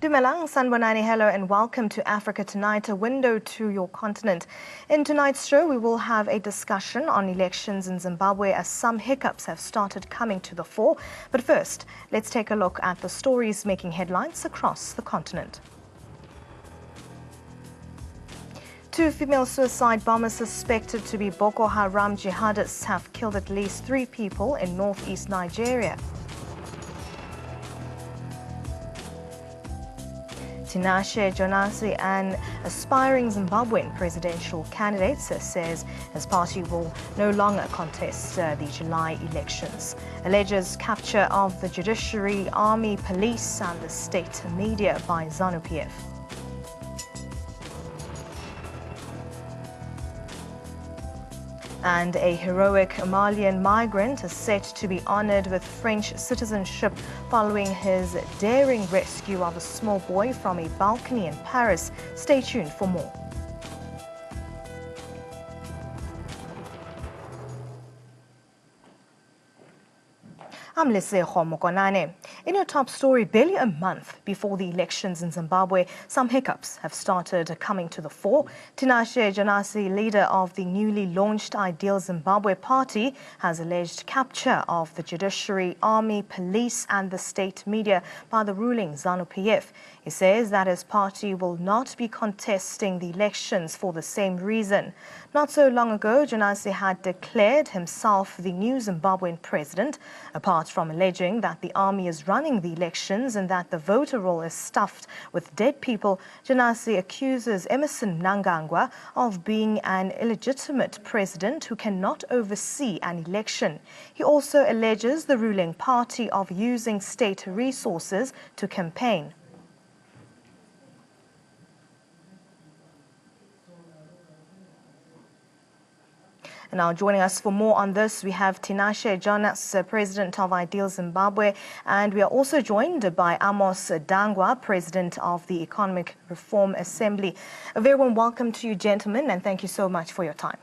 Dumelang, Sanbonani, hello and welcome to Africa Tonight, a window to your continent. In tonight's show, we will have a discussion on elections in Zimbabwe as some hiccups have started coming to the fore. But first, let's take a look at the stories making headlines across the continent. Two female suicide bombers suspected to be Boko Haram jihadists have killed at least 3 people in northeast Nigeria. Tinashe Jonasi, an aspiring Zimbabwean presidential candidate, says his party will no longer contest the July elections. Alleges capture of the judiciary, army, police and the state media by ZANU-PF. And a heroic Malian migrant is set to be honored with French citizenship following his daring rescue of a small boy from a balcony in Paris. Stay tuned for more. I'm Leseho Mokonane. In your top story, barely a month before the elections in Zimbabwe, some hiccups have started coming to the fore. Tinashe Jonasi, leader of the newly launched Ideal Zimbabwe Party, has alleged capture of the judiciary, army, police and the state media by the ruling ZANU-PF. He says that his party will not be contesting the elections for the same reason. Not so long ago, Jonasi had declared himself the new Zimbabwean president. Apart from alleging that the army is running the elections and that the voter roll is stuffed with dead people, Jonasi accuses Emmerson Mnangagwa of being an illegitimate president who cannot oversee an election. He also alleges the ruling party of using state resources to campaign. Now, joining us for more on this, we have Tinashe Jonasi, President of Ideal Zimbabwe, and we are also joined by Amos Dangwa, President of the Economic Reform Assembly. A very warm welcome to you, gentlemen, and thank you so much for your time.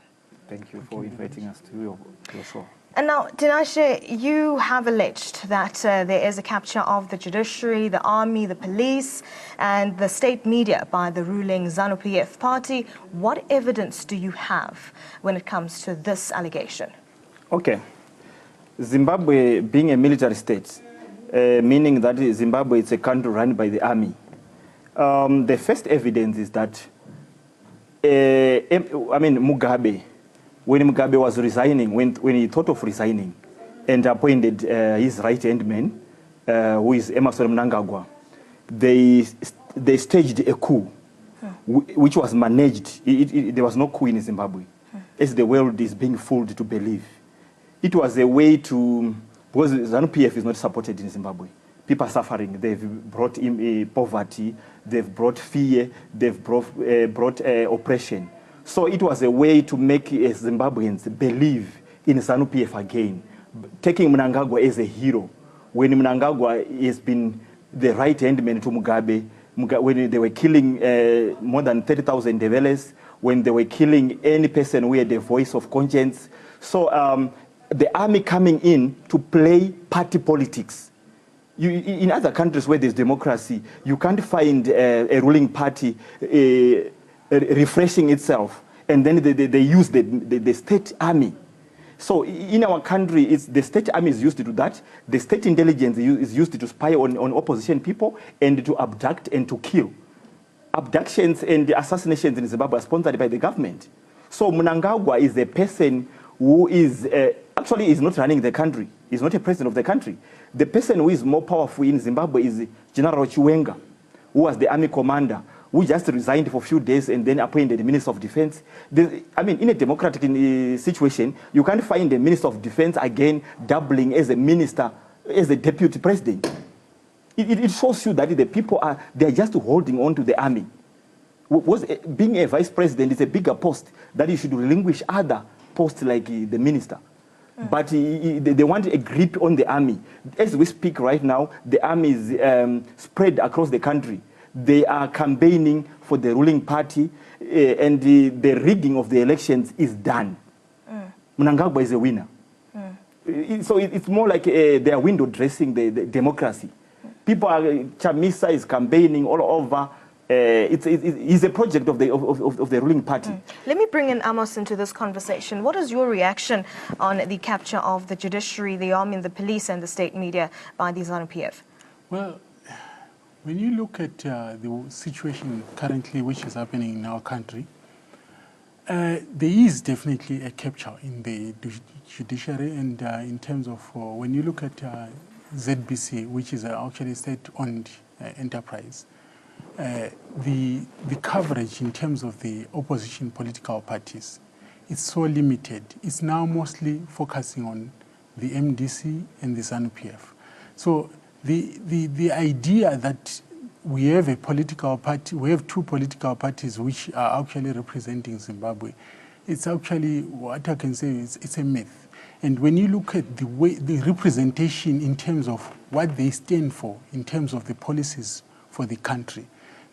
Thank you for inviting us to your show. And now, Tinashe, you have alleged that there is a capture of the judiciary, the army, the police, and the state media by the ruling ZANU-PF party. What evidence do you have when it comes to this allegation? Okay. Zimbabwe being a military state, meaning that Zimbabwe is a country run by the army. The first evidence is that, Mugabe, when Mugabe was resigning, when he thought of resigning and appointed his right-hand man, who is Emmerson Mnangagwa, they staged a coup, which was managed. There was no coup in Zimbabwe, as the world is being fooled to believe. It was a way to, because ZANU-PF is not supported in Zimbabwe. People are suffering. They've brought in poverty, they've brought fear, they've brought oppression. So it was a way to make Zimbabweans believe in ZANU-PF again, taking Mnangagwa as a hero. When Mnangagwa has been the right-hand man to Mugabe, when they were killing more than 30,000 Develes, when they were killing any person who had a voice of conscience. So the army coming in to play party politics. In other countries where there's democracy, you can't find a ruling party refreshing itself, and then they use the state army. So in our country, the state army is used to do that. The state intelligence is used to spy on opposition people and to abduct and to kill. Abductions and assassinations in Zimbabwe are sponsored by the government. So Mnangagwa is a person who is actually is not running the country. He's not a president of the country. The person who is more powerful in Zimbabwe is General Chiwenga, who was the army commander, who just resigned for a few days and then appointed the Minister of Defense. In a democratic situation, you can't find the Minister of Defense again doubling as a minister, as a deputy president. It shows you that the people they're just holding on to the army. Being a vice president is a bigger post that you should relinquish other posts like the minister. But they want a grip on the army. As we speak right now, the army is spread across the country. They are campaigning for the ruling party, and the rigging of the elections is done. Mnangagwa is a winner. So it's more like they are window dressing the democracy. People are, Chamisa is campaigning all over. It's a project of the ruling party. Let me bring in Amos into this conversation. What is your reaction on the capture of the judiciary, the army, the police, and the state media by the ZANU-PF? Well, when you look at the situation currently which is happening in our country, there is definitely a capture in the judiciary, and in terms of when you look at ZBC, which is actually a state-owned enterprise, the coverage in terms of the opposition political parties is so limited. It's now mostly focusing on the MDC and the ZANU-PF. So the idea that we have a political party, we have two political parties which are actually representing Zimbabwe, it's actually, what I can say is, it's a myth. And when you look at the way, the representation in terms of what they stand for, in terms of the policies for the country,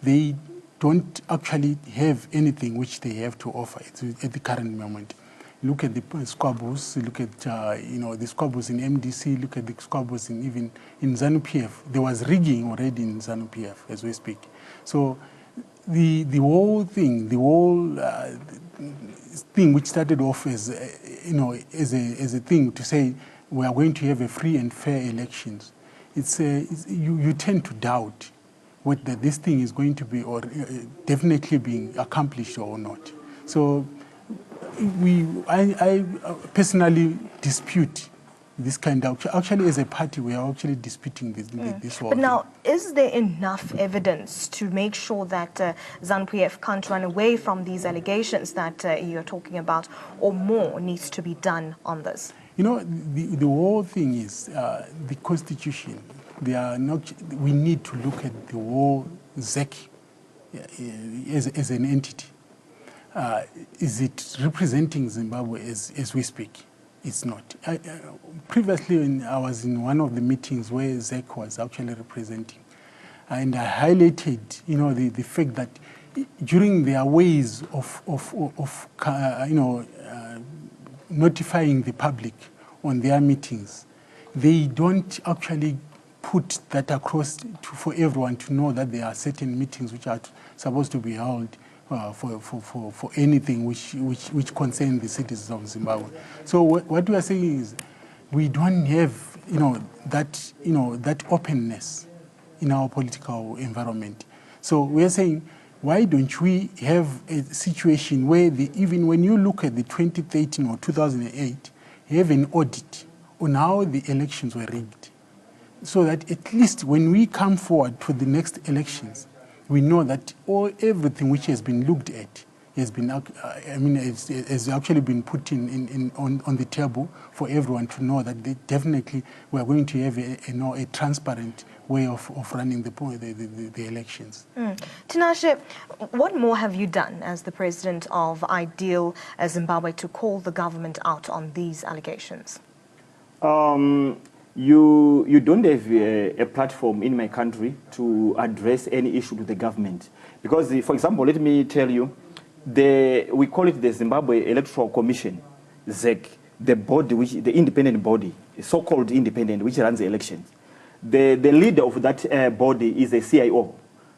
they don't actually have anything which they have to offer at the current moment. Look at the squabbles, look at the squabbles in MDC, look at the squabbles even in ZANU-PF. There was rigging already in ZANU-PF as we speak. So the whole thing, thing which started off as as a thing to say we are going to have a free and fair elections, you tend to doubt whether this thing is going to be or definitely being accomplished or not. So I personally dispute this kind of, actually as a party we are actually disputing this whole But now, thing. is there enough evidence to make sure that ZANU-PF can't run away from these allegations that you're talking about, or more needs to be done on this? You know, the whole thing is the constitution. We need to look at the whole ZEC as an entity. Is it representing Zimbabwe as we speak? It's not. Previously, when I was in one of the meetings where ZEC was actually representing, and I highlighted, the fact that during their ways of notifying the public on their meetings, they don't actually put that across for everyone to know that there are certain meetings which are supposed to be held for anything which concerns the citizens of Zimbabwe. So what we are saying is we don't have that openness in our political environment. So we are saying, why don't we have a situation where even when you look at the 2013 or 2008, you have an audit on how the elections were rigged, so that at least when we come forward to the next elections, we know that everything which has been looked at has been, has actually been put on the table for everyone to know that they definitely we are going to have a transparent way of running the elections. Tinashe, what more have you done as the president of Ideal Zimbabwe to call the government out on these allegations? You don't have a platform in my country to address any issue to the government. Because, for example, let me tell you, we call it the Zimbabwe Electoral Commission, ZEC, the independent body, so-called independent, which runs the elections. The leader of that body is a CIO.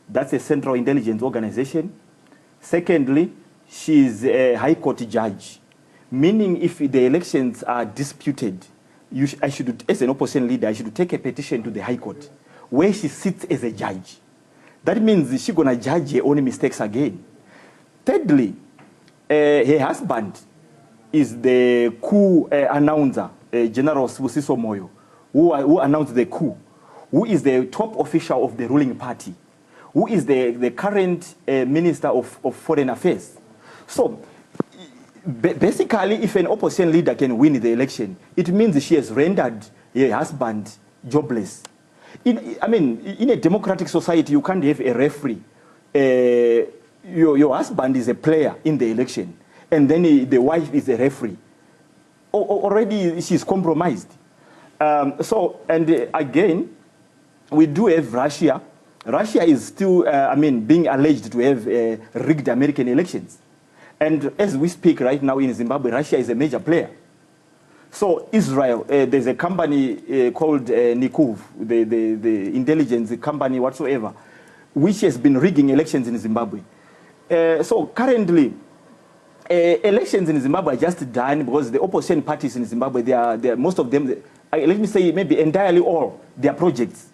That's a Central Intelligence Organization. Secondly, she is a High Court judge, meaning if the elections are disputed, I should, as an opposition leader, I should take a petition to the High Court, where she sits as a judge. That means she's going to judge her own mistakes again. Thirdly, her husband is the coup announcer, General Sibusiso Moyo, who announced the coup, who is the top official of the ruling party, who is the current Minister of Foreign Affairs. So, basically, if an opposition leader can win the election, it means she has rendered her husband jobless. In a democratic society, you can't have a referee. Your husband is a player in the election, and then the wife is a referee. Already, she's compromised. Again, we do have Russia. Russia is still, being alleged to have rigged American elections. And as we speak right now in Zimbabwe, Russia is a major player. So Israel, there's a company called Nikuv, the intelligence company whatsoever, which has been rigging elections in Zimbabwe. So currently, elections in Zimbabwe are just done because the opposition parties in Zimbabwe, they are most of them, let me say maybe entirely all their projects,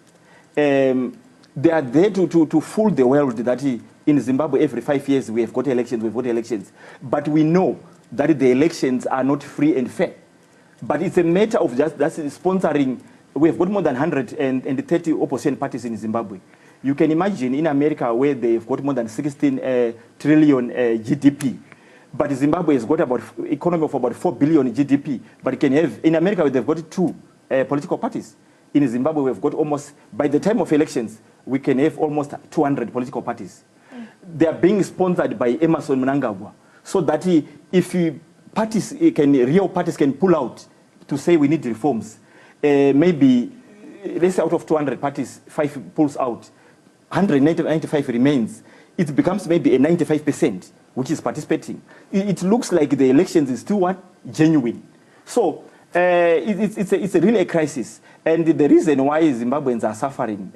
they are there to fool the world that in Zimbabwe every 5 years we have got elections, but we know that the elections are not free and fair. But it's a matter of just sponsoring. We have got more than 130 opposition parties in Zimbabwe. You can imagine in America where they've got more than 16 trillion GDP. But Zimbabwe has got about economy of about 4 billion GDP. But you can have, in America, they've got 2 political parties. In Zimbabwe, we've got almost, by the time of elections, we can have almost 200 political parties. They are being sponsored by Emerson Mnangagwa. So that if real parties can pull out to say we need reforms, maybe, let's say out of 200 parties, 5 pulls out, 195 remains, it becomes maybe a 95%, which is participating. It looks like the elections is still genuine. So it's really a crisis. And the reason why Zimbabweans are suffering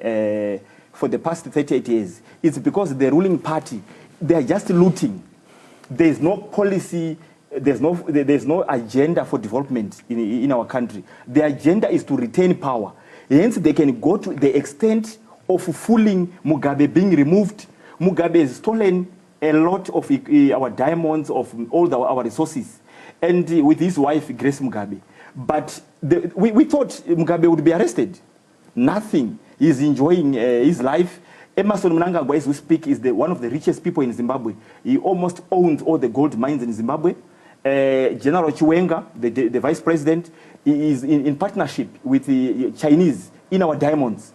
for the past 38 years is because the ruling party, they are just looting. There's no policy, there's no agenda for development in our country. The agenda is to retain power. Hence, they can go to the extent of fooling Mugabe being removed. Mugabe has stolen a lot of our diamonds, of all our resources, and with his wife, Grace Mugabe. But we thought Mugabe would be arrested. Nothing. He's enjoying his life. Emerson Mnangagwa, as we speak, is one of the richest people in Zimbabwe. He almost owns all the gold mines in Zimbabwe. General Chiwenga, the vice president, is in partnership with the Chinese in our diamonds.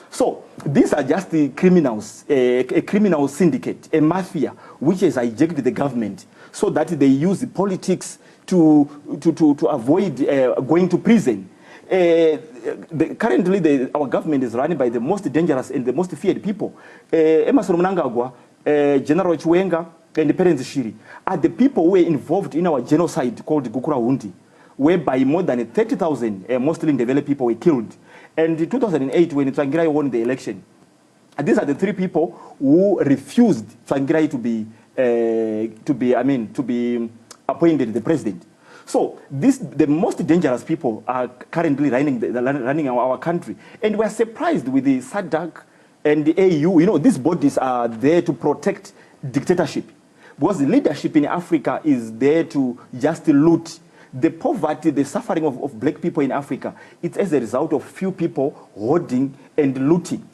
So these are just the criminals, a criminal syndicate, a mafia, which has hijacked the government so that they use the politics to avoid going to prison. Currently, our government is run by the most dangerous and the most feared people. Emerson Mnangagwa, General Chiwenga, and the parents Shiri are the people who were involved in our genocide called Gukura Hundi, whereby more than 30,000 mostly developed people were killed. And in 2008, when Tsvangirai won the election, these are the 3 people who refused Tsvangirai to be appointed the president. So the most dangerous people are currently running our country. And we're surprised with the SADC and the AU. You know, these bodies are there to protect dictatorship. Because the leadership in Africa is there to just loot. The poverty, the suffering of black people in Africa, it's as a result of few people hoarding and looting.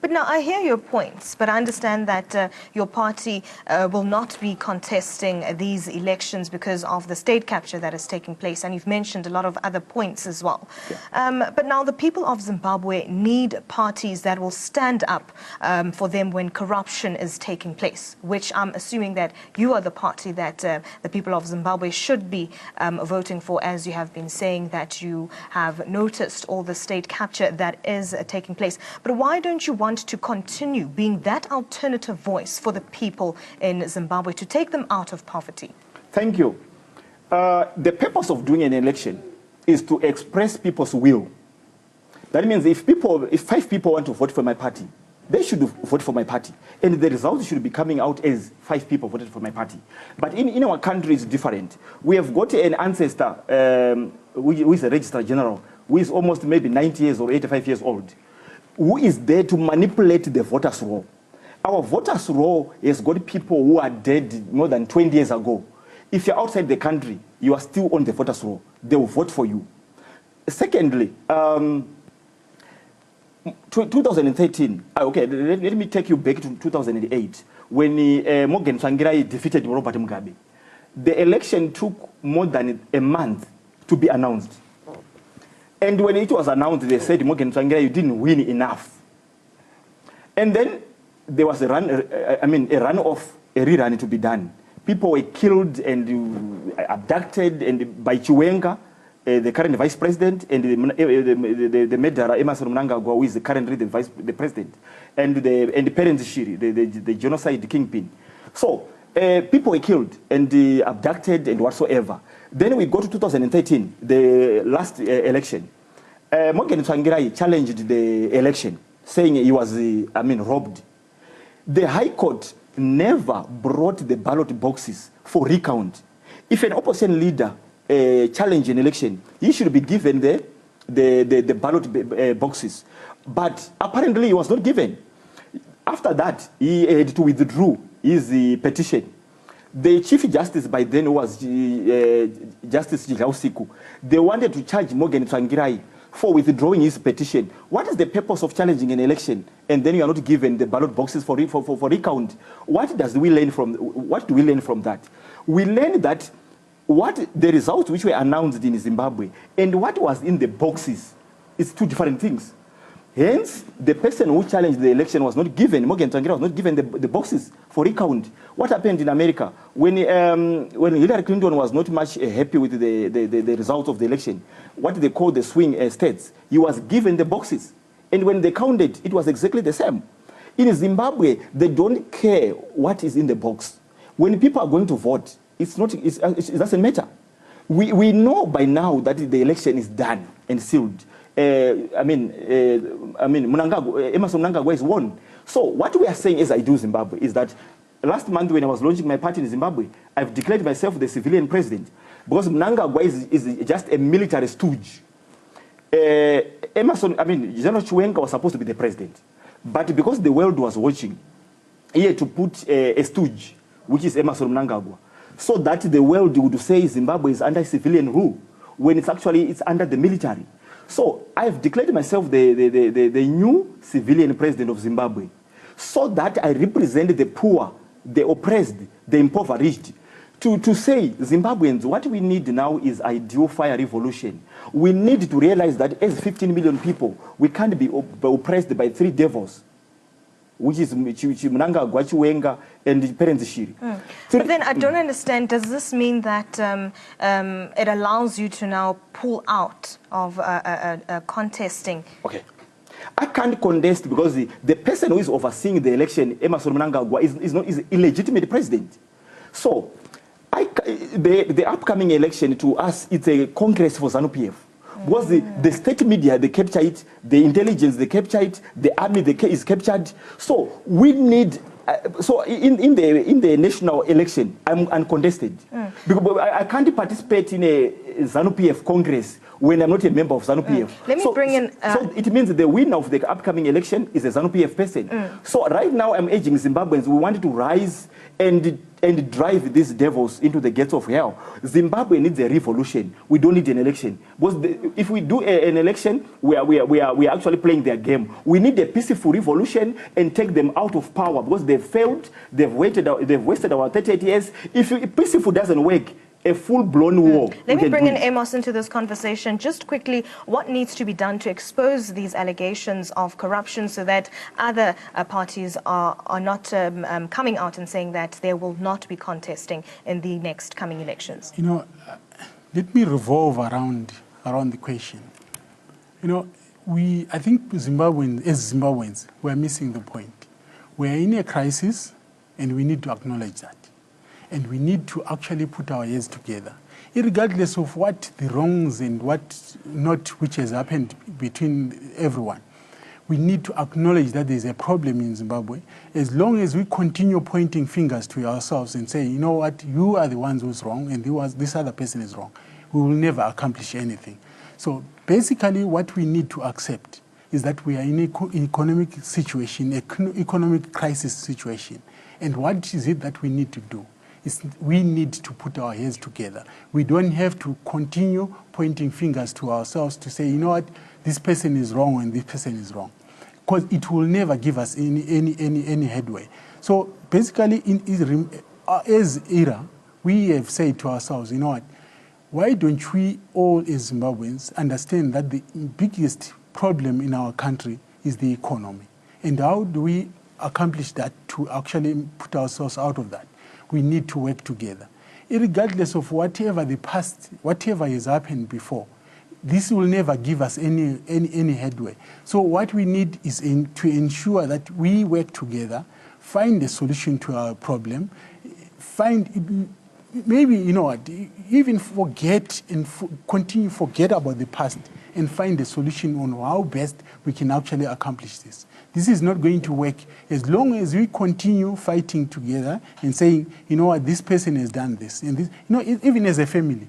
But now I hear your points, but I understand that your party will not be contesting these elections because of the state capture that is taking place, and you've mentioned a lot of other points as well. Yeah. But now the people of Zimbabwe need parties that will stand up for them when corruption is taking place, which I'm assuming that you are the party that the people of Zimbabwe should be voting for, as you have been saying that you have noticed all the state capture that is taking place. But why don't you want to continue being that alternative voice for the people in Zimbabwe to take them out of poverty? Thank you. The purpose of doing an election is to express people's will. That means if 5 people want to vote for my party, they should vote for my party. And the result should be coming out as 5 people voted for my party. But in our country, it's different. We have got an ancestor who is a registrar general, who is almost maybe 90 years or 85 years old, who is there to manipulate the voters' roll. Our voters' roll has got people who are dead more than 20 years ago. If you're outside the country, you are still on the voters' roll. They will vote for you. Secondly, 2013, okay, let me take you back to 2008, when Morgan Tsvangirai defeated Robert Mugabe. The election took more than a month to be announced. And when it was announced, they said, Morgan Tsvangirai, you didn't win enough. And then there was a runoff, a rerun to be done. People were killed and abducted and by Chiwenga, the current vice president, and the murderer, Emerson Mnangagwa, who is currently the president, and the parents Shiri, the genocide kingpin. So people were killed and abducted and whatsoever. Then we go to 2013, the last election. Morgan Tsvangirai challenged the election, saying he was, robbed. The High Court never brought the ballot boxes for recount. If an opposition leader challenged an election, he should be given the ballot boxes. But apparently he was not given. After that, he had to withdraw his petition. The Chief Justice by then was Justice Jilausiku. They wanted to charge Morgan Tsvangirai for withdrawing his petition. What is the purpose of challenging an election and then you are not given the ballot boxes for recount? What do we learn from that? We learn that what the results which were announced in Zimbabwe and what was in the boxes is two different things. Hence, the person who challenged the election was not given, Morgan Tsvangirai was not given the boxes for recount. What happened in America? When Hillary Clinton was not much happy with the results of the election, what they call the swing states, he was given the boxes. And when they counted, it was exactly the same. In Zimbabwe, they don't care what is in the box. When people are going to vote, it doesn't matter. We know by now that the election is done and sealed. Emerson Mnangagwa is won. So what we are saying as I do Zimbabwe is that last month when I was launching my party in Zimbabwe, I've declared myself the civilian president because Mnangagwa is just a military stooge. General Chiwenga was supposed to be the president. But because the world was watching, he had to put a stooge, which is Emerson Mnangagwa, so that the world would say Zimbabwe is under civilian rule, when it's under the military. So I've declared myself the new civilian president of Zimbabwe, so that I represent the poor, the oppressed, the impoverished. To say, Zimbabweans, what we need now is ideal fire revolution. We need to realize that as 15 million people, we can't be oppressed by three devils, which is Mnangagwa, Chiwenga, and Parents Shiri. But then I don't understand, does this mean that it allows you to now pull out of contesting? Okay. I can't contest because the person who is overseeing the election, Emerson Mnangagwa, is an illegitimate president. So the upcoming election to us, it's a congress for ZANU-PF. Because the state media, they capture it, the intelligence, they capture it, the army, is captured. So we need, so in the national election, I'm uncontested. Because I can't participate in a ZANU-PF congress when I'm not a member of ZANU-PF. Let me bring in... so it means the winner of the upcoming election is a ZANU-PF person. So right now I'm urging Zimbabweans, we want to rise and drive these devils into the gates of hell. Zimbabwe needs a revolution. We don't need an election. Because if we do an election, we are actually playing their game. We need a peaceful revolution and take them out of power because they've failed, they've wasted our 38 years. If peaceful doesn't work, a full-blown war. Let me bring in Amos into this conversation. Just quickly, what needs to be done to expose these allegations of corruption so that other parties are not coming out and saying that they will not be contesting in the next coming elections? You know, let me revolve around the question. You know, I think Zimbabweans, as Zimbabweans, we're missing the point. We're in a crisis, and we need to acknowledge that. And we need to actually put our heads together, regardless of what the wrongs and what not which has happened between everyone. We need to acknowledge that there's a problem in Zimbabwe. As long as we continue pointing fingers to ourselves and say, you know what, you are the ones who's wrong and this other person is wrong, we will never accomplish anything. So basically what we need to accept is that we are in an economic situation, economic crisis situation. And what is it that we need to do? We need to put our heads together. We don't have to continue pointing fingers to ourselves to say, you know what, this person is wrong and this person is wrong. Because it will never give us any headway. So basically, as ERA, we have said to ourselves, you know what, why don't we all as Zimbabweans understand that the biggest problem in our country is the economy? And how do we accomplish that to actually put ourselves out of that? We need to work together. Regardless of whatever the past, whatever has happened before, this will never give us any headway. So what we need is to ensure that we work together, find a solution to our problem, maybe, you know what, even forget and forget about the past and find a solution on how best we can actually accomplish this. This is not going to work as long as we continue fighting together and saying, you know what, this person has done this. And this, you know, even as a family,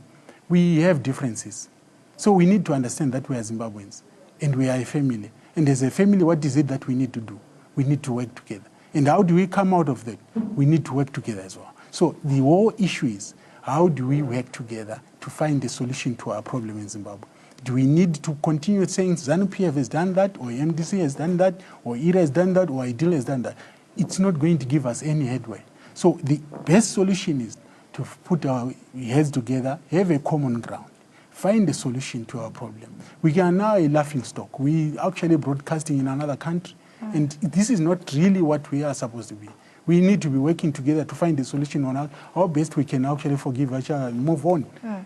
we have differences. So we need to understand that we are Zimbabweans and we are a family. And as a family, what is it that we need to do? We need to work together. And how do we come out of that? We need to work together as well. So the whole issue is, how do we work together to find a solution to our problem in Zimbabwe? Do we need to continue saying ZANU-PF has done that, or MDC has done that, or IRA has done that, or IDEAL has done that? It's not going to give us any headway. So the best solution is to put our heads together, have a common ground, find a solution to our problem. We are now a laughing stock. We actually broadcasting in another country, and this is not really what we are supposed to be. We need to be working together to find a solution on how best we can actually forgive each other and move on.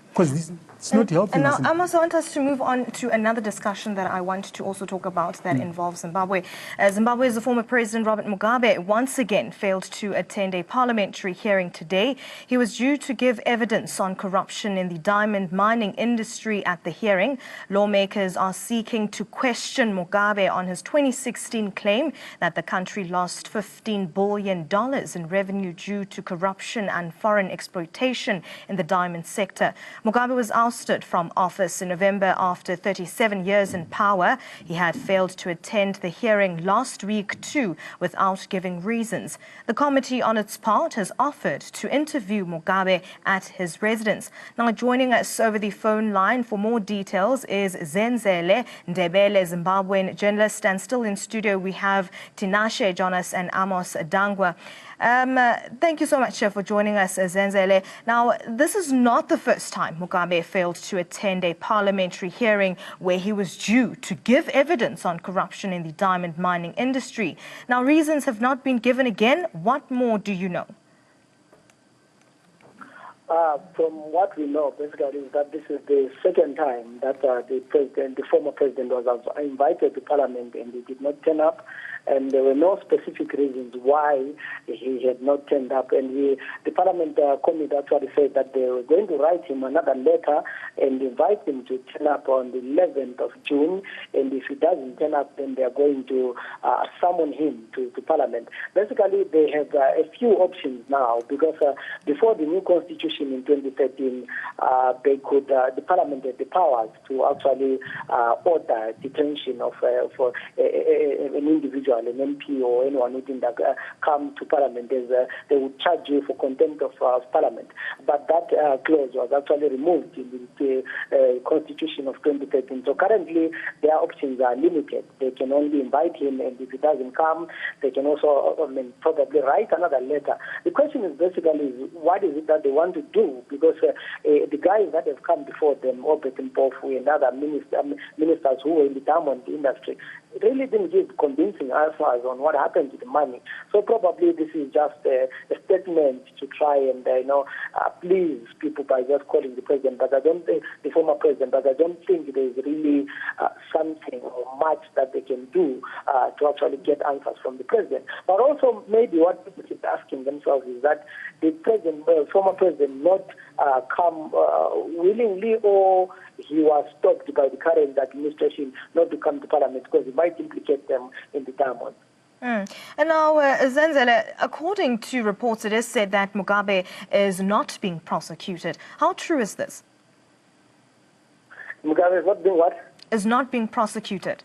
Because it's not helping us. And now I also want us to move on to another discussion that I want to also talk about that involves Zimbabwe. Zimbabwe's former President Robert Mugabe once again failed to attend a parliamentary hearing today. He was due to give evidence on corruption in the diamond mining industry at the hearing. Lawmakers are seeking to question Mugabe on his 2016 claim that the country lost $15 billion in revenue due to corruption and foreign exploitation in the diamond sector. Mugabe was ousted from office in November after 37 years in power. He had failed to attend the hearing last week too without giving reasons. The committee on its part has offered to interview Mugabe at his residence. Now joining us over the phone line for more details is Zenzele Ndebele, Zimbabwean journalist, and still in studio we have Tinashe Jonas and Amos Dangwa. Thank you so much for joining us, Zenzele. Now, this is not the first time Mugabe failed to attend a parliamentary hearing where he was due to give evidence on corruption in the diamond mining industry. Now, reasons have not been given again. What more do you know? From what we know, basically, is that this is the second time that the former president was invited to Parliament and he did not turn up. And there were no specific reasons why he had not turned up. And the Parliament committee actually said that they were going to write him another letter and invite him to turn up on the 11th of June. And if he doesn't turn up, then they are going to summon him to Parliament. Basically, they have a few options now because before the new constitution in 2013, the Parliament had the powers to actually order detention of for an individual, an MP or anyone who didn't come to Parliament. They would charge you for contempt of Parliament. But that clause was actually removed in the Constitution of 2013. So currently, their options are limited. They can only invite him, and if he doesn't come, they can also probably write another letter. The question is basically, what is it that they want to do? Because the guys that have come before them, Obet Mpofu and other ministers who were in the diamond industry, really didn't give convincing answers on what happened to the money. So probably this is just a statement to try and please people by just calling the president. But I don't think the former president. But I don't think there's really something or much that they can do to actually get answers from the president. But also maybe what people keep asking themselves is that the president, former president, not come willingly, or he was stopped by the current administration not to come to Parliament because it might implicate them in the diamond. And now, Zenzele, according to reports, it is said that Mugabe is not being prosecuted. How true is this? Mugabe is not being what? Is not being prosecuted.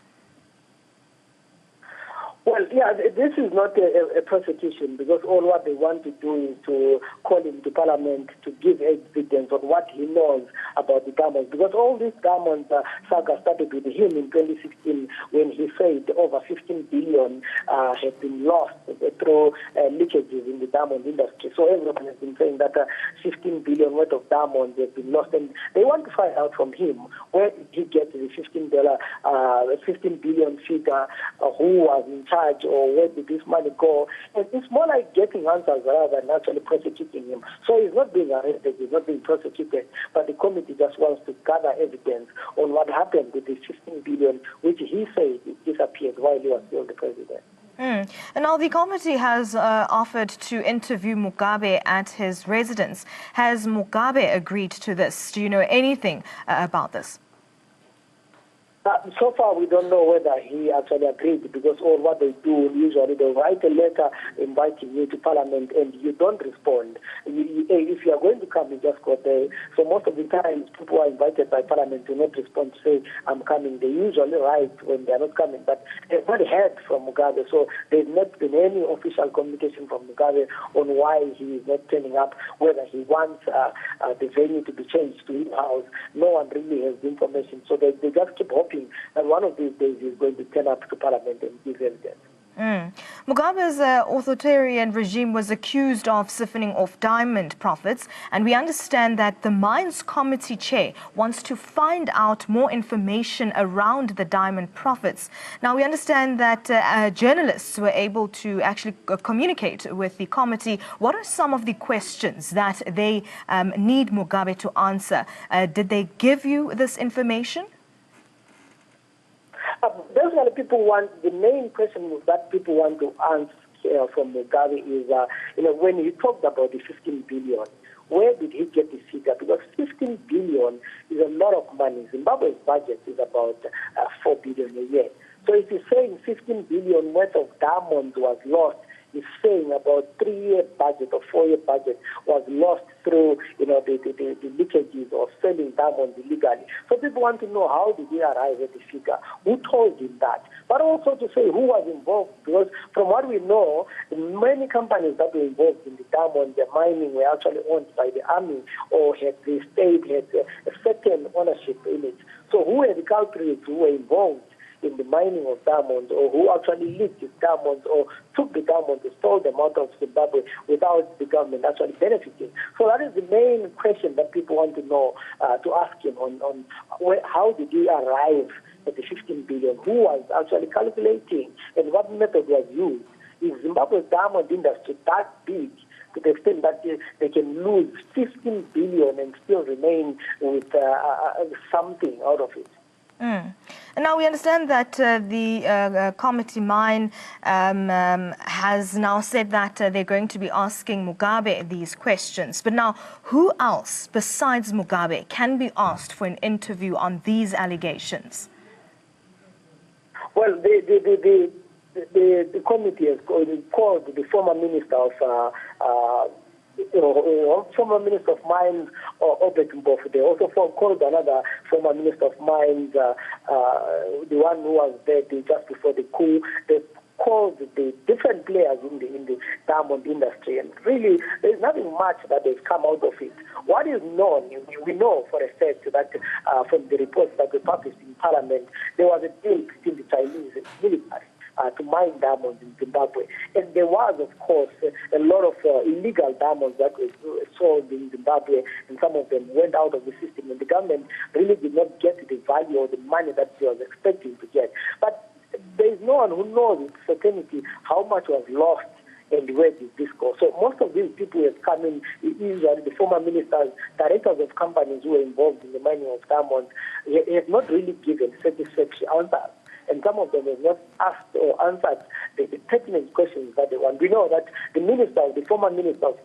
Well, yeah, this is not a prosecution because all what they want to do is to call him to Parliament to give evidence on what he knows about the diamonds. Because all these diamonds saga started with him in 2016 when he said over 15 billion had been lost through leakages in the diamond industry. So everyone has been saying that 15 billion worth of diamonds have been lost, and they want to find out from him where did he get the $15 billion figure, who was in charge, or where did this money go? And it's more like getting answers rather than actually prosecuting him. So he's not being arrested, he's not being prosecuted, but the committee just wants to gather evidence on what happened with the 15 billion, which he said disappeared while he was still the president. And now the committee has offered to interview Mugabe at his residence. Has Mugabe agreed to this? Do you know anything about this? So far, we don't know whether he actually agreed, because all what they do, usually they write a letter inviting you to Parliament and you don't respond. If you are going to come, you just go there. So most of the times, people are invited by Parliament to not respond to say, I'm coming. They usually write when they are not coming. But they've not heard from Mugabe, so there's not been any official communication from Mugabe on why he is not turning up, whether he wants the venue to be changed to his house. No one really has the information. So they just keep hoping that one of these days he's going to turn up to Parliament and give evidence. Mugabe's authoritarian regime was accused of siphoning off diamond profits, and we understand that the Mines Committee chair wants to find out more information around the diamond profits. Now, we understand that journalists were able to actually communicate with the committee. What are some of the questions that they need Mugabe to answer? Did they give you this information? Basically, the main question that people want to answer from Mugabe is, when he talked about the 15 billion, where did he get the figure? Because 15 billion is a lot of money. Zimbabwe's budget is about 4 billion a year. So if he's saying 15 billion worth of diamonds was lost, he's saying about 3-year budget or 4-year budget was lost through, the leakages of selling diamonds illegally. So people want to know, how did he arrive at the figure? Who told him that? But also to say who was involved, because from what we know, many companies that were involved in the diamond, the mining, were actually owned by the army, or the state had a certain ownership in it. So who were the culprits who were involved in the mining of diamonds, or who actually leaked the diamonds or took the diamonds and stole them out of Zimbabwe without the government actually benefiting? So that is the main question that people want to know, to ask him on how did he arrive at the 15 billion? Who was actually calculating, and what method was used? Is Zimbabwe's diamond industry that big to the extent that they can lose 15 billion and still remain with something out of it? And now we understand that the committee mine has now said that they're going to be asking Mugabe these questions. But now, who else besides Mugabe can be asked for an interview on these allegations? Well, the committee has called the former minister of former Minister of Mines, Obed. They also called another former Minister of Mines, the one who was there just before the coup. They called the different players in the diamond industry, and really there's nothing much that has come out of it. What is known, we know for a fact that from the reports that were published in Parliament, there was a deal between the Chinese military to mine diamonds in Zimbabwe. And there was, of course, a lot of illegal diamonds that were sold in Zimbabwe, and some of them went out of the system, and the government really did not get the value or the money that they was expecting to get. But there is no one who knows with certainty how much was lost and where did this go. So most of these people have come in, usually the former ministers, directors of companies who were involved in the mining of diamonds, have not really given satisfactory answers. And some of them have not asked or answered the pertinent questions that they want. We know that the former minister of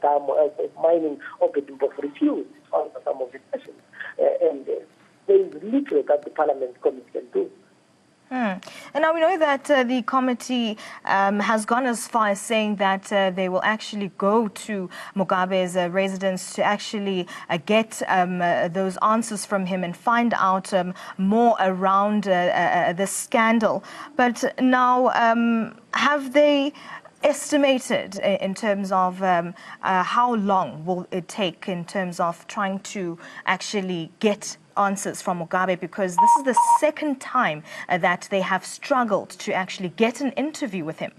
mining, Obed, refused to answer some of the questions. And there is little that the Parliament Committee can do. And now we know that the committee has gone as far as saying that they will actually go to Mugabe's residence to actually get those answers from him and find out more around this scandal. But now, have they estimated in terms of how long will it take in terms of trying to actually get answers from Mugabe, because this is the second time that they have struggled to actually get an interview with him?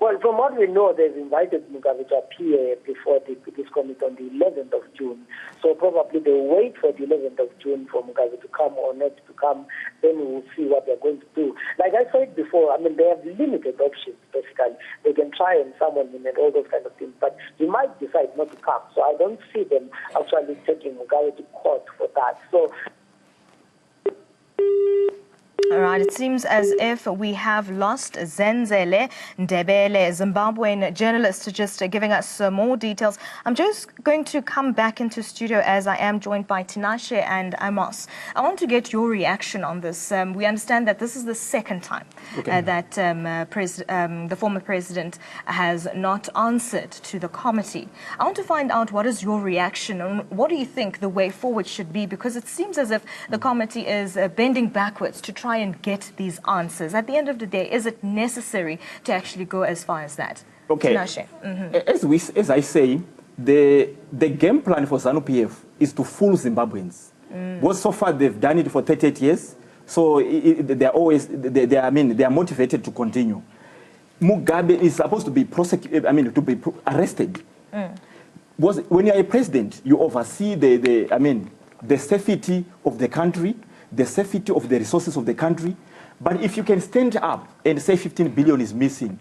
Well, from what we know, they've invited Mugabe to appear before this committee on the 11th of June. So probably they'll wait for the 11th of June for Mugabe to come or not to come. Then we'll see what they're going to do. Like I said before, they have limited options, basically. They can try and summon him and all those kind of things, but he might decide not to come. So I don't see them actually taking Mugabe to court for that. So All right, it seems as if we have lost Zenzele Ndebele, Zimbabwean journalist, just giving us more details. I'm just going to come back into studio as I am joined by Tinashe and Amos. I want to get your reaction on this. We understand that this is the second time that the former president has not answered to the committee. I want to find out what is your reaction and what do you think the way forward should be, because it seems as if the committee is bending backwards to try and get these answers. At the end of the day, is it necessary to actually go as far as that? Okay. As I say, the game plan for ZANU-PF is to fool Zimbabweans. Because so far they've done it for 38 years, so they are motivated to continue. Mugabe is supposed to be arrested. Because when you are a president, you oversee the safety of the country, the safety of the resources of the country. But if you can stand up and say 15 billion is missing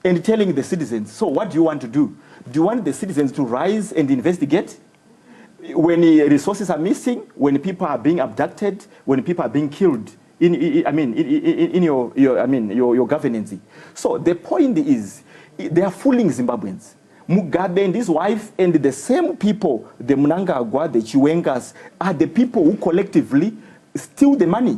and telling the citizens, so what do you want to do? Do you want the citizens to rise and investigate? When resources are missing, when people are being abducted, when people are being killed in your governance. So the point is, they are fooling Zimbabweans. Mugabe and his wife and the same people, the Mnangagwa, the Chiwengas, are the people who collectively steal the money.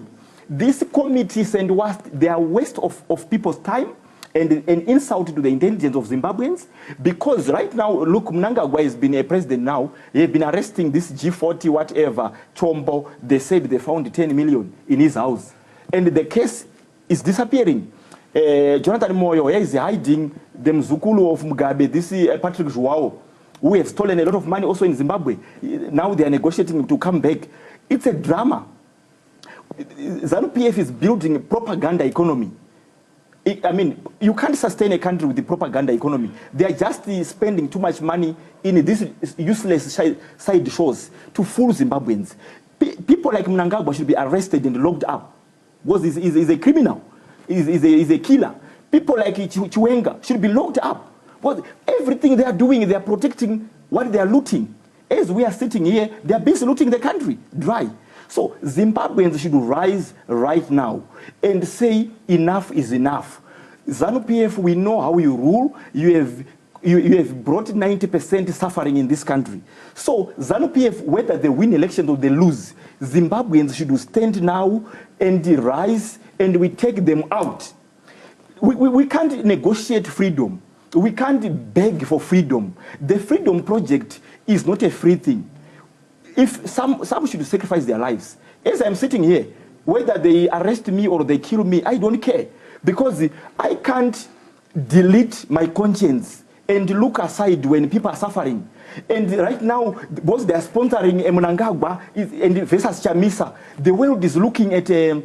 These committees they are waste of people's time and an insult to the intelligence of Zimbabweans, because right now, look, Mnangagwa has been a president now. They've been arresting this G40 whatever, Chombo. They said they found 10 million in his house. And the case is disappearing. Jonathan Moyo is hiding the Mzukulu of Mugabe, this Patrick Joao, who have stolen a lot of money also in Zimbabwe. Now they are negotiating to come back. It's a drama. ZANU-PF is building a propaganda economy. You can't sustain a country with the propaganda economy. They are just spending too much money in these useless side shows to fool Zimbabweans. People like Mnangagwa should be arrested and locked up because he's a criminal. He's a killer. People like Chiwenga should be locked up. Because everything they are doing, they are protecting what they are looting. As we are sitting here, they are busy looting the country dry. So Zimbabweans should rise right now and say enough is enough. ZANU-PF, we know how you rule. You have brought 90% suffering in this country. So ZANU-PF, whether they win elections or they lose, Zimbabweans should stand now and rise, and we take them out. We can't negotiate freedom. We can't beg for freedom. The freedom project is not a free thing. If some should sacrifice their lives. As I'm sitting here, whether they arrest me or they kill me, I don't care. Because I can't delete my conscience and look aside when people are suffering. And right now, because they are sponsoring Mnangagwa and versus Chamisa, the world is looking at a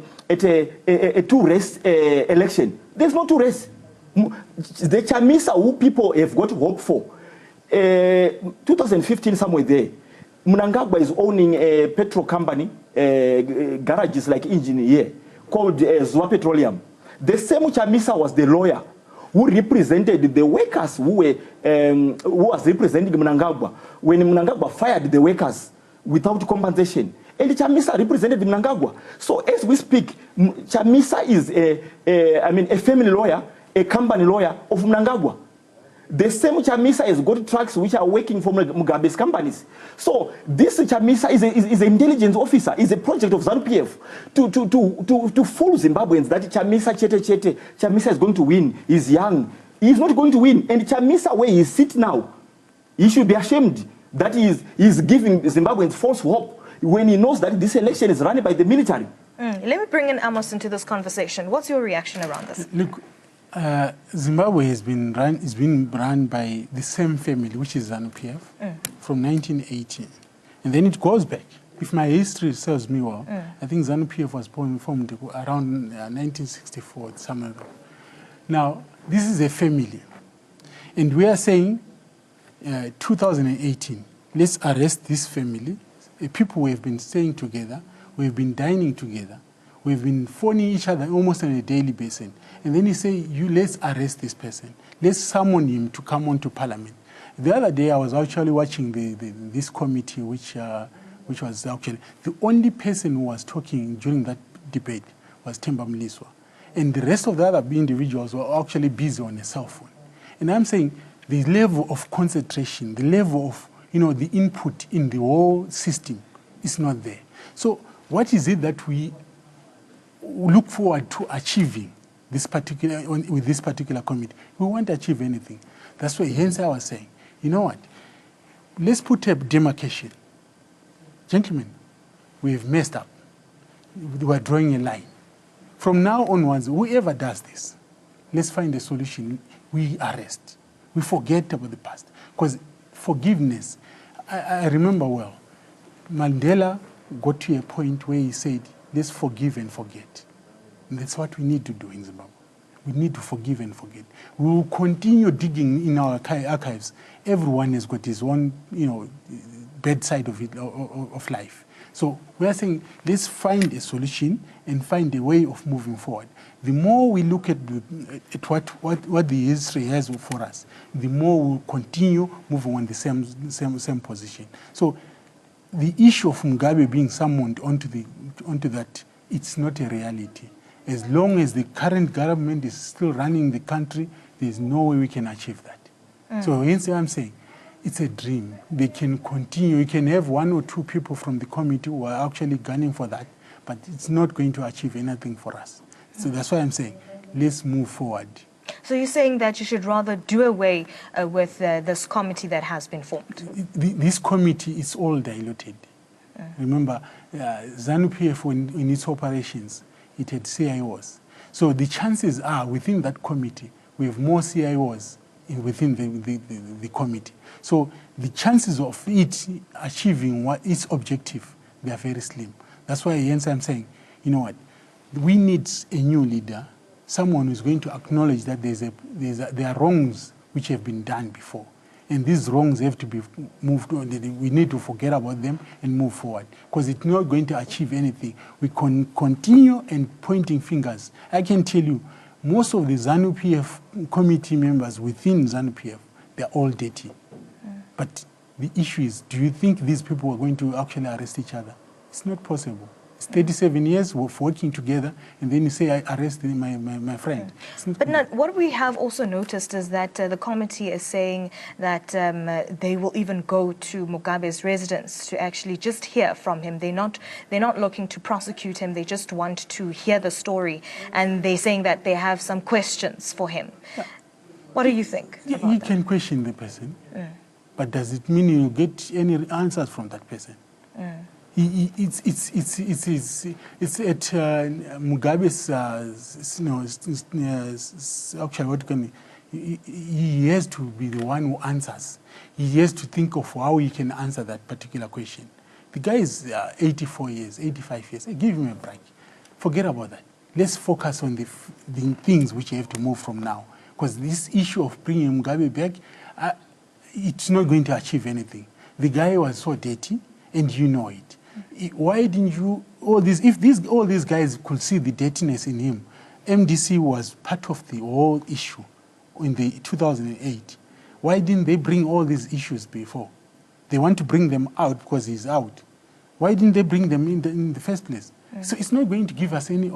two-race election. There's no two-race. The Chamisa who people have got hope for, 2015 somewhere there, Mnangagwa is owning a petrol company, garages like engine here, called Zwa Petroleum. The same Chamisa was the lawyer who represented the workers who was representing Mnangagwa when Mnangagwa fired the workers without compensation. And Chamisa represented Mnangagwa. So as we speak, Chamisa is a family lawyer, a company lawyer of Mnangagwa. The same Chamisa has got trucks which are working for Mugabe's companies. So this Chamisa is an intelligence officer, is a project of ZANU-PF to fool Zimbabweans that Chamisa is going to win. He's young. He's not going to win. And Chamisa, where he sits now, he should be ashamed that he's giving Zimbabweans false hope when he knows that this election is run by the military. Let me bring in Amos into this conversation. What's your reaction around this? Look, Zimbabwe has been run by the same family, which is ZANU-PF, from 1980. And then it goes back. If my history serves me well, I think ZANU-PF was formed around 1964, somewhere around. Now, this is a family. And we are saying, 2018, let's arrest this family. People who have been staying together, we have been dining together, we've been phoning each other almost on a daily basis. And then you say, let's arrest this person. Let's summon him to come on to parliament. The other day, I was actually watching this committee, which was actually, the only person who was talking during that debate was Themba Mliswa. And the rest of the other individuals were actually busy on a cell phone. And I'm saying the level of concentration, the level of, the input in the whole system is not there. So what is it that we look forward to achieving with this particular committee? We won't achieve anything. That's why, hence I was saying, you know what? Let's put a demarcation. Gentlemen, we've messed up. We're drawing a line. From now onwards, whoever does this, let's find a solution. We arrest. We forget about the past. Because forgiveness, I remember well, Mandela got to a point where he said, let's forgive and forget. And that's what we need to do in Zimbabwe. We need to forgive and forget. We will continue digging in our archives. Everyone has got his own, bad side of life. So we are saying, let's find a solution and find a way of moving forward. The more we look at what the history has for us, the more we'll continue moving on the same position. So the issue of Mugabe being summoned onto that, it's not a reality. As long as the current government is still running the country, there's no way we can achieve that. So hence I'm saying, it's a dream. They can continue. You can have 1 or 2 people from the committee who are actually gunning for that, but it's not going to achieve anything for us. So that's why I'm saying, let's move forward. So you're saying that you should rather do away with this committee that has been formed? This committee is all diluted. Remember, ZANU-PF, in its operations, it had CIOs. So the chances are, within that committee, we have more CIOs within the committee. So the chances of it achieving its objective, they are very slim. That's why, hence, I'm saying, you know what, we need a new leader, someone who's going to acknowledge that there are wrongs which have been done before. And these wrongs have to be moved on. We need to forget about them and move forward, because it's not going to achieve anything. We can continue and pointing fingers. I can tell you, most of the ZANU-PF committee members within ZANU-PF, they're all dirty. But the issue is, do you think these people are going to actually arrest each other? It's not possible. It's 37 years of working together, and then you say, I arrest my friend. But now, what we have also noticed is that the committee is saying that they will even go to Mugabe's residence to actually just hear from him. They're not looking to prosecute him. They just want to hear the story, and they're saying that they have some questions for him. What do you think? You can question the person, but does it mean you get any answers from that person? It's at Mugabe's, actually, what can he has to be the one who answers. He has to think of how he can answer that particular question. The guy is 84 years, 85 years. Give him a break. Forget about that. Let's focus on the things which you have to move from now. Because this issue of bringing Mugabe back, it's not going to achieve anything. The guy was so dirty, and you know it. Why didn't you, all these guys could see the dirtiness in him. MDC was part of the whole issue in the 2008. Why didn't they bring all these issues before? They want to bring them out because he's out. Why didn't they bring them in the first place? So it's not going to give us any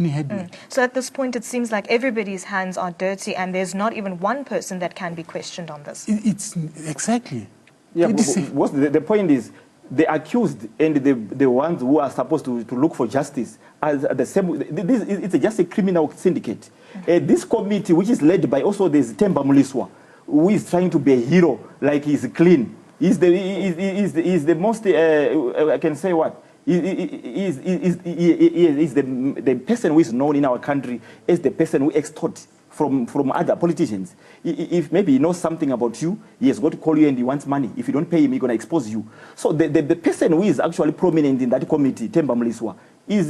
headway. So at this point, it seems like everybody's hands are dirty, and there's not even one person that can be questioned on this. It's exactly. Yeah, the point is, the accused and the ones who are supposed to look for justice are the same. It's just a criminal syndicate. This committee, which is led by also this Themba Mliswa, who is trying to be a hero, like he's clean, is the most, I can say what? Is the person who is known in our country as the person who extorts from other politicians. If maybe he knows something about you, he has got to call you and he wants money. If you don't pay him, he's going to expose you. So the person who is actually prominent in that committee, Themba Mliswa, is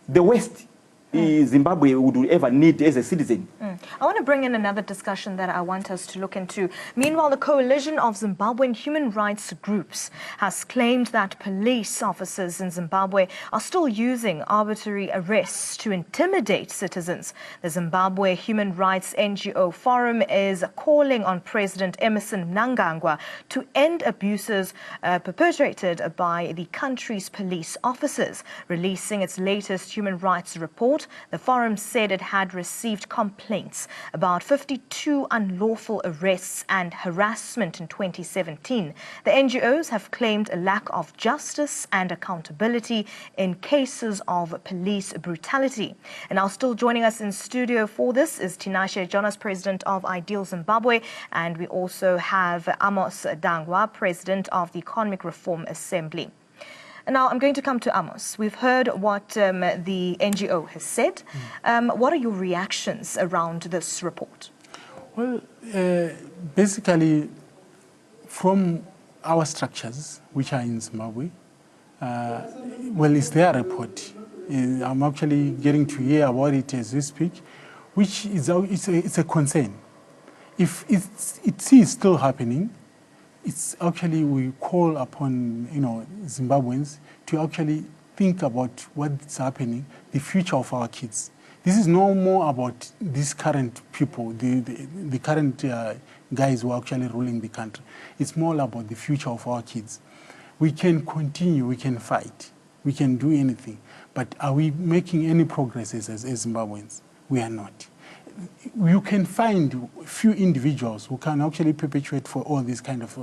the West. Zimbabwe would ever need as a citizen. I want to bring in another discussion that I want us to look into. Meanwhile, the coalition of Zimbabwean human rights groups has claimed that police officers in Zimbabwe are still using arbitrary arrests to intimidate citizens. The Zimbabwe Human Rights NGO Forum is calling on President Emmerson Mnangagwa to end abuses perpetrated by the country's police officers. Releasing its latest human rights report, the forum said it had received complaints about 52 unlawful arrests and harassment in 2017. The NGOs have claimed a lack of justice and accountability in cases of police brutality. And now still joining us in studio for this is Tinashe Jonas, President of Ideal Zimbabwe, and we also have Amos Dangwa, President of the Economic Reform Assembly. Now, I'm going to come to Amos. We've heard what the NGO has said. What are your reactions around this report? Well, basically, from our structures, which are in Zimbabwe, well, it's their report. I'm actually getting to hear about it as we speak, which is it's a concern. If it is still happening, it's actually we call upon Zimbabweans to actually think about what's happening, the future of our kids. This is no more about these current people, the current guys who are actually ruling the country. It's more about the future of our kids. We can continue, we can fight, we can do anything, but are we making any progress as Zimbabweans? We are not. You can find few individuals who can actually perpetuate for all this kind of,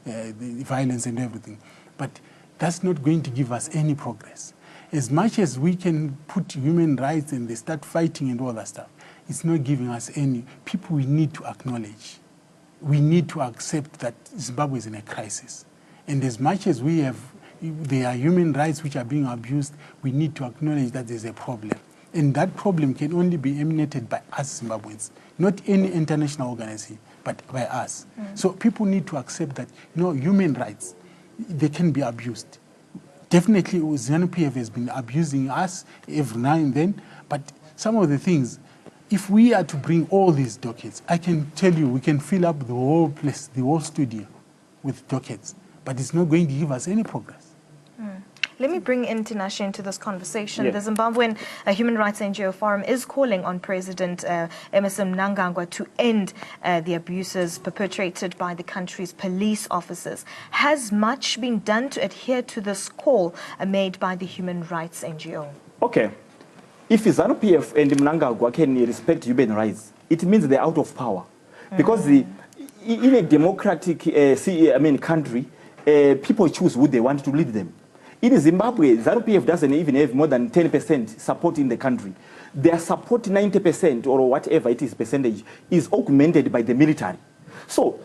the violence and everything. But that's not going to give us any progress. As much as we can put human rights and they start fighting and all that stuff, it's not giving us any. People we need to acknowledge. We need to accept that Zimbabwe is in a crisis. And as much as there are human rights which are being abused, we need to acknowledge that there's a problem. And that problem can only be emanated by us Zimbabweans, not any international organization, but by us. So people need to accept that, human rights, they can be abused. Definitely, ZANU-PF has been abusing us every now and then, but some of the things, if we are to bring all these dockets, I can tell you we can fill up the whole place, the whole studio with dockets, but it's not going to give us any progress. Let me bring in Tinashe into this conversation. The Zimbabwean Human Rights NGO Forum is calling on President Emmerson Mnangagwa to end the abuses perpetrated by the country's police officers. Has much been done to adhere to this call made by the Human Rights NGO? Okay. If ZANU-PF and Mnangagwa can respect human rights, it means they're out of power. Because in a democratic country, people choose who they want to lead them. In Zimbabwe, ZANU-PF doesn't even have more than 10% support in the country. Their support, 90% or whatever it is percentage, is augmented by the military. So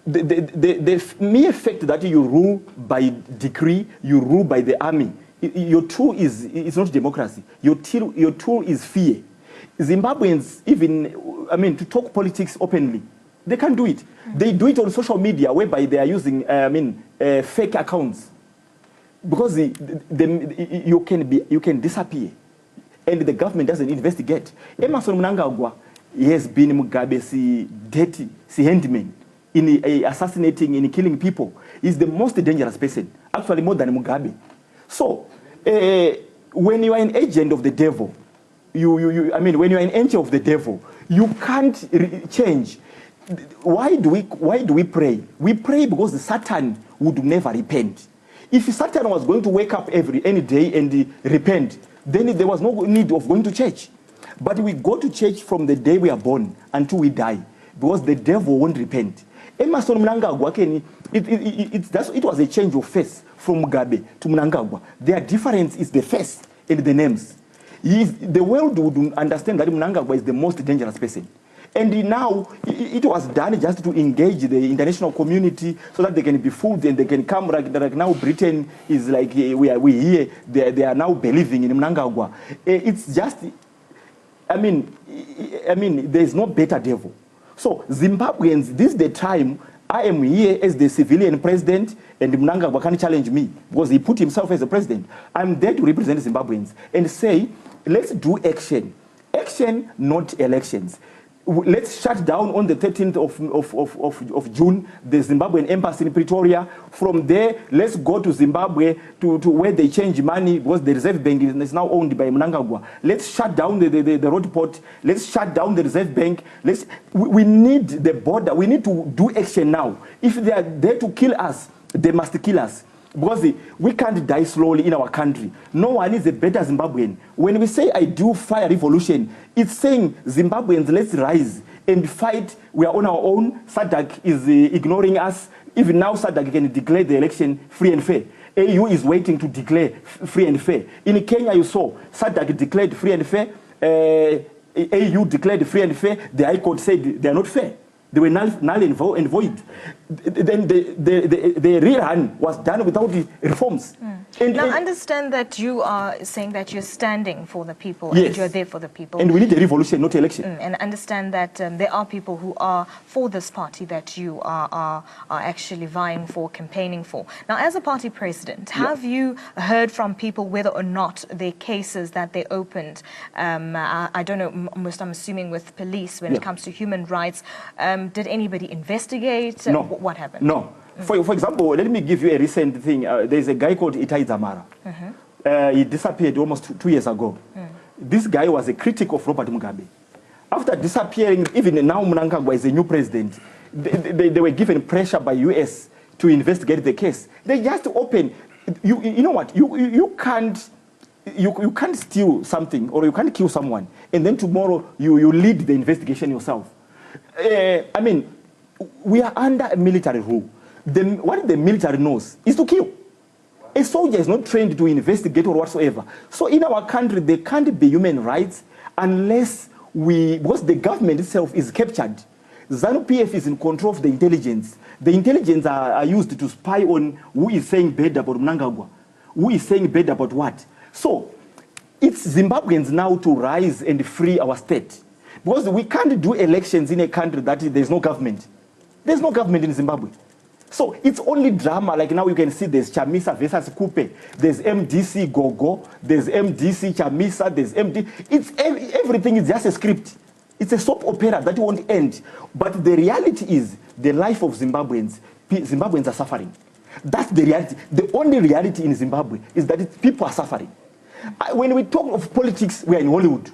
the mere fact that you rule by decree, you rule by the army, your tool is not democracy. Your tool is fear. Zimbabweans, even, to talk politics openly, they can't do it. They do it on social media, whereby they are using, fake accounts. Because you can disappear, and the government doesn't investigate. Emmerson Mnangagwa, he has been Mugabe's dirty handman in assassinating, in killing people. He's the most dangerous person, actually more than Mugabe. So, when you are an agent of the devil, when you are an angel of the devil, you can't change. Why do we pray? We pray because the Satan would never repent. If Satan was going to wake up any day and repent, then there was no need of going to church. But we go to church from the day we are born until we die, because the devil won't repent. Emmerson Mnangagwa, it was a change of face from Mugabe to Mnangagwa. Their difference is the face and the names. The world would understand that Mnangagwa is the most dangerous person. And now it was done just to engage the international community so that they can be fooled and they can come like now Britain is like we here. They are now believing in Mnangagwa. It's just, there is no better devil. So Zimbabweans, this is the time I am here as the civilian president, and Mnangagwa can't challenge me because he put himself as a president. I'm there to represent Zimbabweans and say, let's do action. Action, not elections. Let's shut down on the 13th of June the Zimbabwean embassy in Pretoria. From there, let's go to Zimbabwe to where they change money because the Reserve Bank is now owned by Mnangagwa. Let's shut down the road port. Let's shut down the Reserve Bank. We need the border. We need to do action now. If they are there to kill us, they must kill us. Because we can't die slowly in our country. No one is a better Zimbabwean. When we say I do fire revolution, it's saying Zimbabweans, let's rise and fight. We are on our own. SADC is ignoring us. Even now, SADC can declare the election free and fair. AU is waiting to declare free and fair. In Kenya, you saw SADC declared free and fair. AU declared free and fair. The High Court said they are not fair. They were null and void. Then the rerun was done without the reforms. Now, understand that you are saying that you're standing for the people, yes, and you're there for the people. And we need a revolution, not election. And understand that there are people who are for this party that you are actually vying for, campaigning for. Now, as a party president, have you heard from people whether or not the cases that they opened, I don't know, I'm assuming with police when it comes to human rights, did anybody investigate? No. What happened? No. For example, let me give you a recent thing. There's a guy called Itai Zamara. He disappeared almost 2 years ago. This guy was a critic of Robert Mugabe. After disappearing, even now Mnangagwa is a new president. They were given pressure by US to investigate the case. They just open. You know what? You can't steal something or you can't kill someone and then tomorrow you lead the investigation yourself. I mean, we are under a military rule. What the military knows is to kill. A soldier is not trained to investigate or whatsoever. So in our country, there can't be human rights unless because the government itself is captured. ZANU-PF is in control of the intelligence. The intelligence are used to spy on who is saying bad about Mnangagwa, who is saying bad about what. So it's Zimbabweans now to rise and free our state. Because we can't do elections in a country that there's no government. There's no government in Zimbabwe. So it's only drama. Like now you can see there's Chamisa versus Kupe. There's MDC Gogo. There's MDC Chamisa. There's MD. Everything is just a script. It's a soap opera that won't end. But the reality is the life of Zimbabweans. Zimbabweans are suffering. That's the reality. The only reality in Zimbabwe is that people are suffering. When we talk of politics, we are in Hollywood.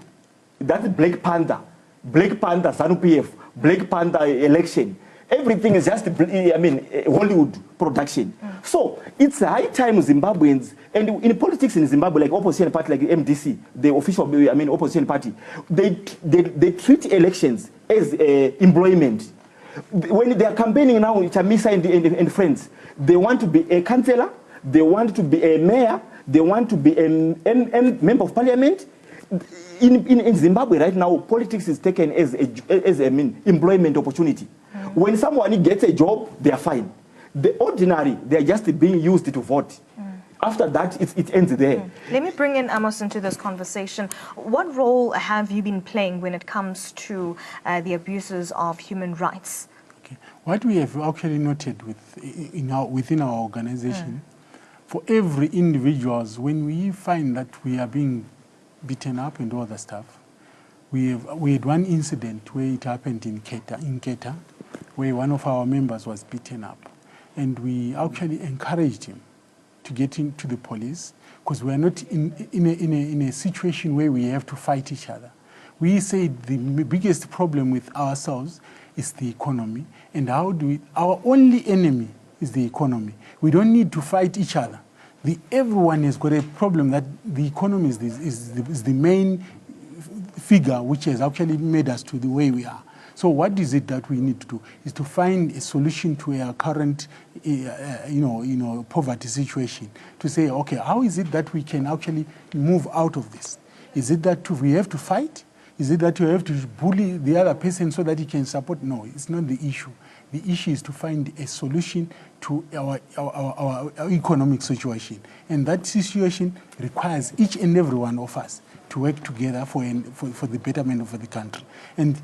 That's Black Panther. Black Panther, ZANU-PF, Black Panther election. Everything is just, Hollywood production. So it's high time Zimbabweans, and in politics in Zimbabwe, like opposition party like MDC, the official, opposition party, they treat elections as employment. When they are campaigning now, Chamisa and friends, they want to be a councillor, they want to be a mayor, they want to be a member of parliament. In Zimbabwe right now, politics is taken as employment opportunity. When someone gets a job, they are fine. The ordinary, they are just being used to vote. After that, it ends there. Let me bring in Amos into this conversation. What role have you been playing when it comes to the abuses of human rights? Okay. What we have actually noted within our organization, for every individuals, when we find that we are being beaten up and all that stuff, we had one incident where it happened in Keta, where one of our members was beaten up. And we actually encouraged him to get into the police because we are not in a situation where we have to fight each other. We said the biggest problem with ourselves is the economy, and our only enemy is the economy. We don't need to fight each other. Everyone has got a problem that the economy is the main figure which has actually made us to the way we are. So what is it that we need to do? Is to find a solution to our current, poverty situation. To say, okay, how is it that we can actually move out of this? Is it that we have to fight? Is it that you have to bully the other person so that he can support? No, it's not the issue. The issue is to find a solution to our economic situation. And that situation requires each and every one of us to work together for the betterment of the country. And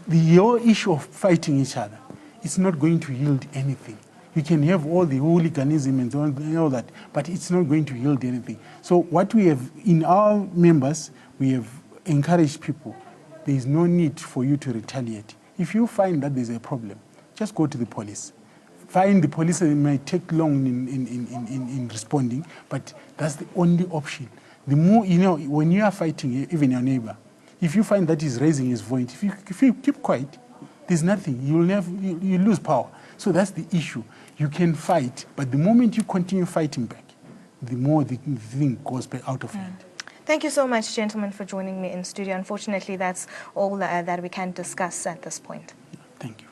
your issue of fighting each other it's not going to yield anything. You can have all the hooliganism and all that, but it's not going to yield anything. So what we have in our members, we have encouraged people, there is no need for you to retaliate. If you find that there's a problem, just go to the police. Find the police, it might take long in responding, but that's the only option. The more, when you are fighting even your neighbor, if you find that he's raising his voice, if you keep quiet, there's nothing. You lose power. So that's the issue. You can fight, but the moment you continue fighting back, the more the thing goes back out of hand. Thank you so much, gentlemen, for joining me in studio. Unfortunately, that's all that we can discuss at this point. Thank you.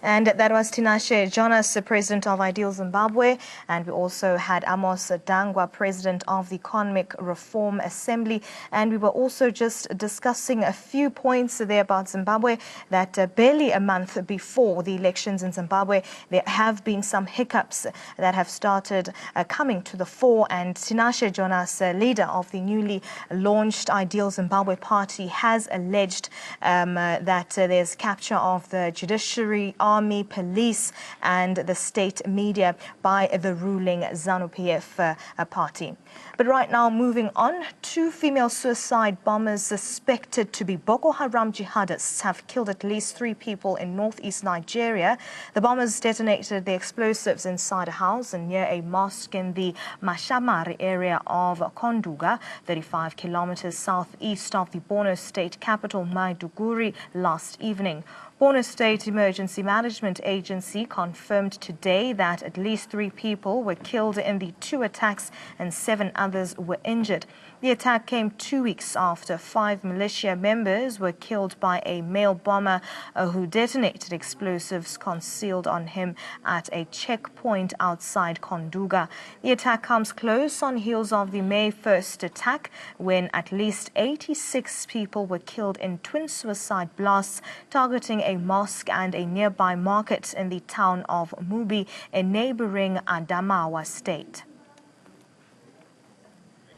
And that was Tinashe Jonas, the president of Ideal Zimbabwe. And we also had Amos Dangwa, president of the Economic Reform Assembly. And we were also just discussing a few points there about Zimbabwe, that barely a month before the elections in Zimbabwe, there have been some hiccups that have started coming to the fore. And Tinashe Jonas, leader of the newly launched Ideal Zimbabwe Party, has alleged that there's capture of the judiciary, army, police and the state media by the ruling ZANU-PF party. But right now, moving on, 2 female suicide bombers suspected to be Boko Haram jihadists have killed at least 3 people in northeast Nigeria. The bombers detonated the explosives inside a house and near a mosque in the Mashamari area of Konduga, 35 kilometers southeast of the Borno state capital Maiduguri, last evening. Borno State Emergency Management Agency confirmed today that at least 3 people were killed in the 2 attacks and 7 others were injured. The attack came 2 weeks after 5 militia members were killed by a male bomber who detonated explosives concealed on him at a checkpoint outside Konduga. The attack comes close on heels of the May 1st attack, when at least 86 people were killed in twin suicide blasts targeting a mosque and a nearby market in the town of Mubi in neighboring Adamawa state.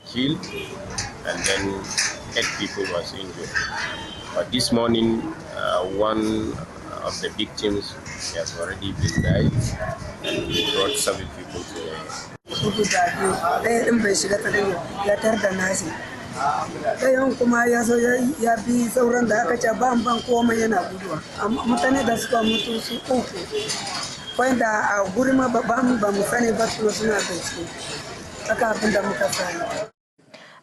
Killed and then 8 people was injured. But this morning, one of the victims has already been died, and we brought 7 people to ɗayan kuma ya zo ya bi sauran da aka ce ban komai yana guduwa mutane da suka mutu su uku wanda a guri ma ba mu sani ba suna bincike haka abin da muka sani.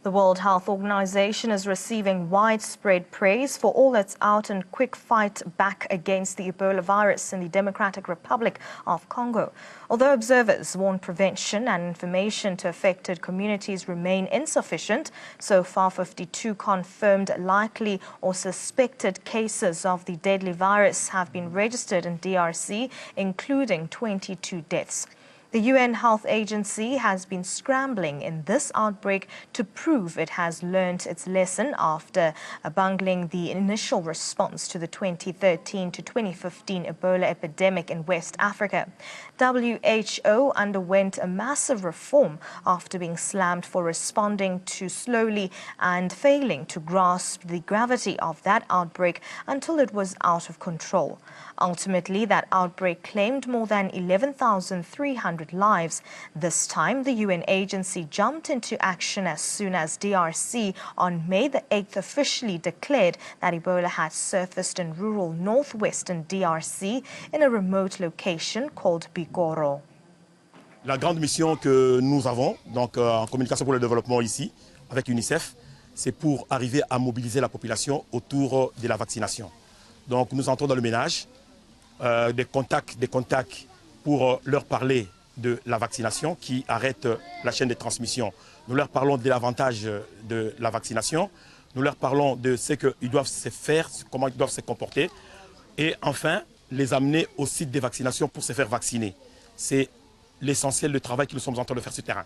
The World Health Organization is receiving widespread praise for all its out and quick fight back against the Ebola virus in the Democratic Republic of Congo. Although observers warn prevention and information to affected communities remain insufficient, so far 52 confirmed likely or suspected cases of the deadly virus have been registered in DRC, including 22 deaths. The UN Health Agency has been scrambling in this outbreak to prove it has learned its lesson after bungling the initial response to the 2013 to 2015 Ebola epidemic in West Africa. WHO underwent a massive reform after being slammed for responding too slowly and failing to grasp the gravity of that outbreak until it was out of control. Ultimately, that outbreak claimed more than 11,300 lives. This time, the UN agency jumped into action as soon as DRC on May the 8th officially declared that Ebola had surfaced in rural northwestern DRC in a remote location called Bikoro. La grande mission que nous avons, donc en communication pour le développement ici, avec UNICEF, c'est pour arriver à mobiliser la population autour de la vaccination. Donc nous entrons dans le ménage. Des contacts pour leur parler de la vaccination qui arrête la chaîne de transmission. Nous leur parlons de l'avantage de la vaccination. Nous leur parlons de ce qu'ils doivent se faire, comment ils doivent se comporter. Et enfin, les amener au site des vaccinations pour se faire vacciner. C'est l'essentiel du travail que nous sommes en train de faire sur le terrain.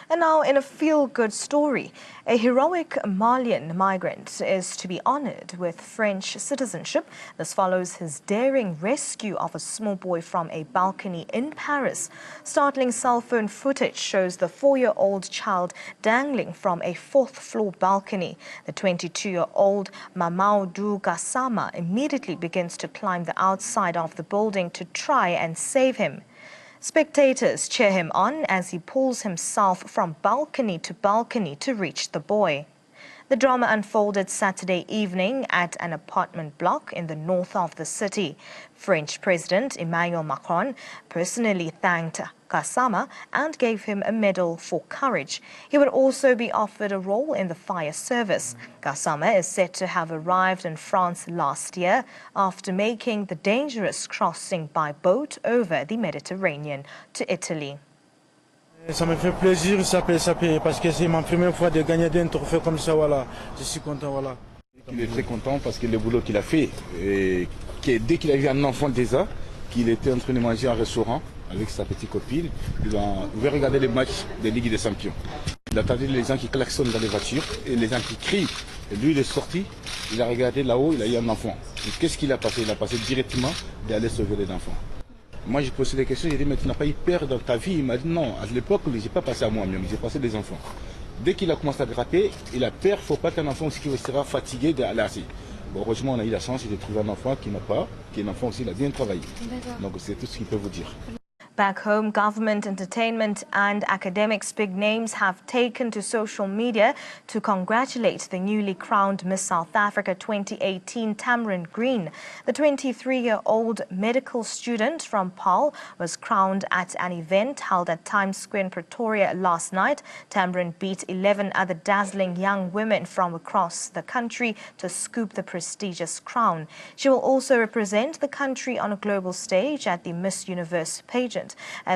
And now, in a feel-good story, a heroic Malian migrant is to be honored with French citizenship. This follows his daring rescue of a small boy from a balcony in Paris. Startling cell phone footage shows the 4-year-old child dangling from a 4th-floor balcony. The 22-year-old Mamadou Gassama immediately begins to climb the outside of the building to try and save him. Spectators cheer him on as he pulls himself from balcony to reach the boy. The drama unfolded Saturday evening at an apartment block in the north of the city. French President Emmanuel Macron personally thanked Gassama and gave him a medal for courage. He would also be offered a role in the fire service. Gassama is said to have arrived in France last year after making the dangerous crossing by boat over the Mediterranean to Italy. Ça me fait plaisir, parce que c'est ma première fois de gagner un trophée comme ça, voilà. Je suis content, voilà. Il est très content parce que le boulot qu'il a fait, et que dès qu'il a vu un enfant déjà, qu'il était en train de manger un restaurant avec sa petite copine, il va regarder les matchs de Ligue des Champions. Il attendait les gens qui klaxonnent dans les voitures et les gens qui crient. Et lui, il est sorti, il a regardé là-haut, il a eu un enfant. Qu'est-ce qu'il a passé? Il a passé directement d'aller sauver les enfants. Moi, j'ai posé des questions, j'ai dit, mais tu n'as pas eu peur dans ta vie? Il m'a dit, non, à l'époque, je n'ai pas passé à moi-même, j'ai passé des enfants. Dès qu'il a commencé à grimper, il a peur, il ne faut pas qu'un enfant aussi qui sera fatigué d'aller assis. Bon, heureusement, on a eu la chance de trouver un enfant qui n'a pas, qui est un enfant aussi, il a bien travaillé. Donc, c'est tout ce qu'il peut vous dire. Back home, government, entertainment and academics big names have taken to social media to congratulate the newly crowned Miss South Africa 2018 Tamron Green. The 23-year-old medical student from Paarl was crowned at an event held at Times Square in Pretoria last night. Tamron beat 11 other dazzling young women from across the country to scoop the prestigious crown. She will also represent the country on a global stage at the Miss Universe pageant.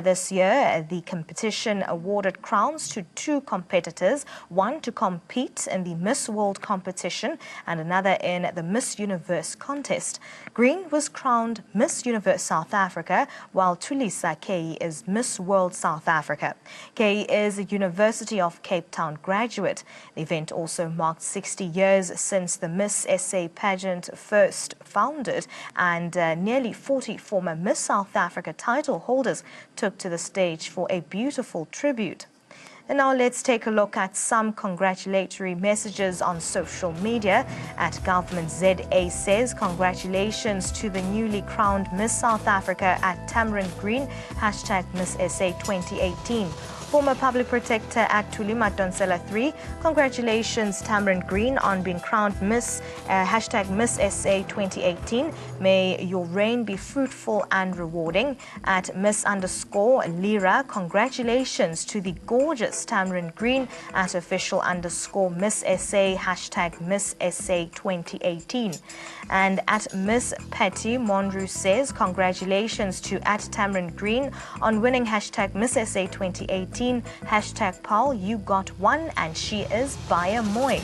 This year, the competition awarded crowns to 2 competitors, one to compete in the Miss World competition and another in the Miss Universe contest. Green was crowned Miss Universe South Africa, while Tulisa Kay is Miss World South Africa. Kay is a University of Cape Town graduate. The event also marked 60 years since the Miss SA pageant first founded, and nearly 40 former Miss South Africa title holders took to the stage for a beautiful tribute. And now let's take a look at some congratulatory messages on social media. At Government ZA says, congratulations to the newly crowned Miss South Africa at Tamron Green, hashtag Miss SA 2018. Former Public Protector at Tulima Donsela 3, congratulations Tamron Green on being crowned Miss, hashtag Miss SA 2018. May your reign be fruitful and rewarding. At Miss_Lira, congratulations to the gorgeous Tamron Green at official_Miss SA, hashtag Miss SA 2018. And at Miss Petty Monru says, congratulations to at Tamron Green on winning hashtag Miss SA 2018. Hashtag Paul, you got one, and she is Baya Moy.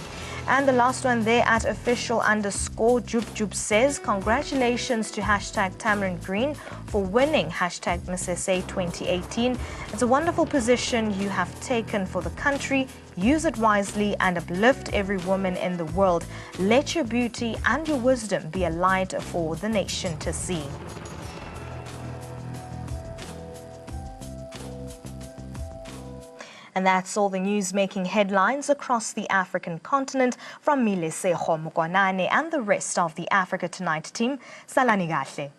And the last one there at official_Jub says, congratulations to hashtag Tamron Green for winning hashtag Miss SA 2018. It's a wonderful position you have taken for the country. Use it wisely and uplift every woman in the world. Let your beauty and your wisdom be a light for the nation to see. And that's all the news making headlines across the African continent. From Mileseho Mukwanane and the rest of the Africa Tonight team, Salani Gahle.